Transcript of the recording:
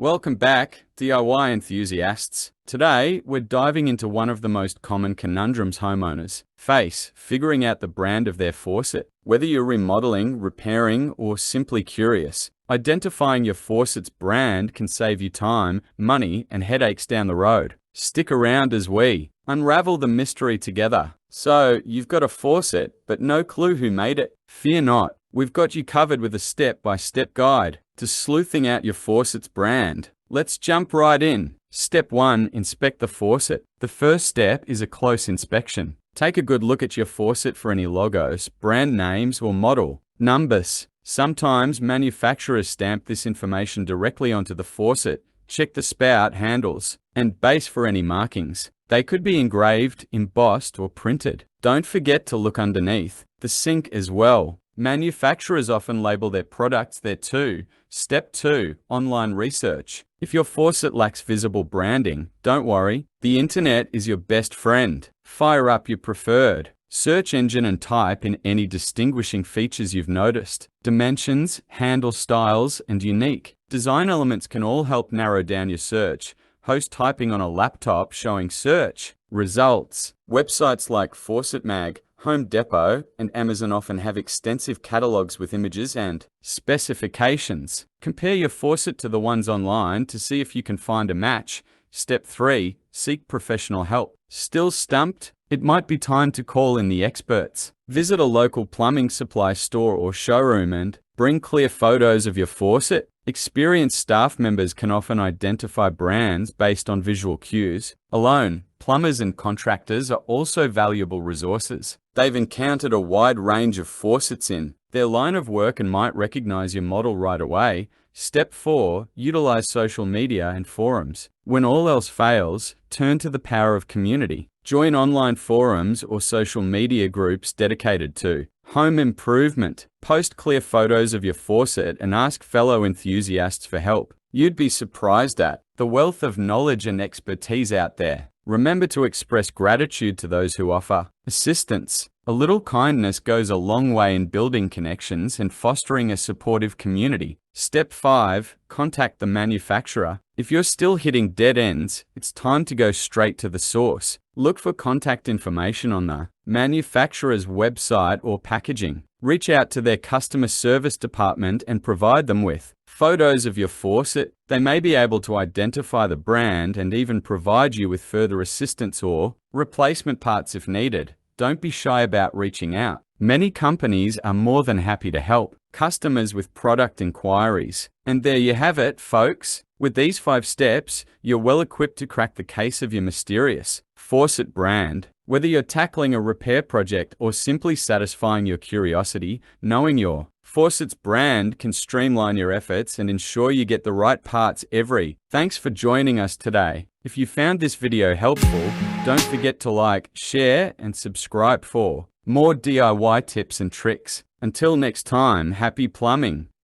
Welcome back, DIY enthusiasts. Today, we're diving into one of the most common conundrums homeowners face, figuring out the brand of their faucet. Whether you're remodeling, repairing, or simply curious, identifying your faucet's brand can save you time, money, and headaches down the road. Stick around as we unravel the mystery together. So, you've got a faucet, but no clue who made it? Fear not. We've got you covered with a step-by-step guide to sleuthing out your faucet's brand. Let's jump right in. Step 1. Inspect the faucet. The first step is a close inspection. Take a good look at your faucet for any logos, brand names, or model numbers. Sometimes manufacturers stamp this information directly onto the faucet. Check the spout, handles, and base for any markings. They could be engraved, embossed, or printed. Don't forget to look underneath the sink as well. Manufacturers often label their products there too. Step 2. Online research. If your faucet lacks visible branding, don't worry. The internet is your best friend. Fire up your preferred search engine and type in any distinguishing features you've noticed. Dimensions, handle styles, and unique design elements can all help narrow down your search. Host typing on a laptop showing search results. Websites like Faucet Mag, Home Depot, and Amazon often have extensive catalogs with images and specifications. Compare your faucet to the ones online to see if you can find a match. Step 3. Seek professional help. Still stumped? It might be time to call in the experts. Visit a local plumbing supply store or showroom and bring clear photos of your faucet. Experienced staff members can often identify brands based on visual cues alone. Plumbers and contractors are also valuable resources. They've encountered a wide range of faucets in their line of work and might recognize your model right away. Step 4. Utilize social media and forums. When all else fails, turn to the power of community. Join online forums or social media groups dedicated to home improvement. Post clear photos of your faucet and ask fellow enthusiasts for help. You'd be surprised at the wealth of knowledge and expertise out there. Remember to express gratitude to those who offer assistance. A little kindness goes a long way in building connections and fostering a supportive community. Step 5. Contact the manufacturer. If you're still hitting dead ends, it's time to go straight to the source. Look for contact information on the manufacturer's website or packaging. Reach out to their customer service department and provide them with photos of your faucet. They may be able to identify the brand and even provide you with further assistance or replacement parts if needed. Don't be shy about reaching out. Many companies are more than happy to help customers with product inquiries. And there you have it, folks. With these 5 steps, you're well equipped to crack the case of your mysterious faucet brand. Whether you're tackling a repair project or simply satisfying your curiosity, knowing your faucet's brand can streamline your efforts and ensure you get the right parts every. Thanks for joining us today. If you found this video helpful, don't forget to like, share, and subscribe for more DIY tips and tricks. Until next time, happy plumbing!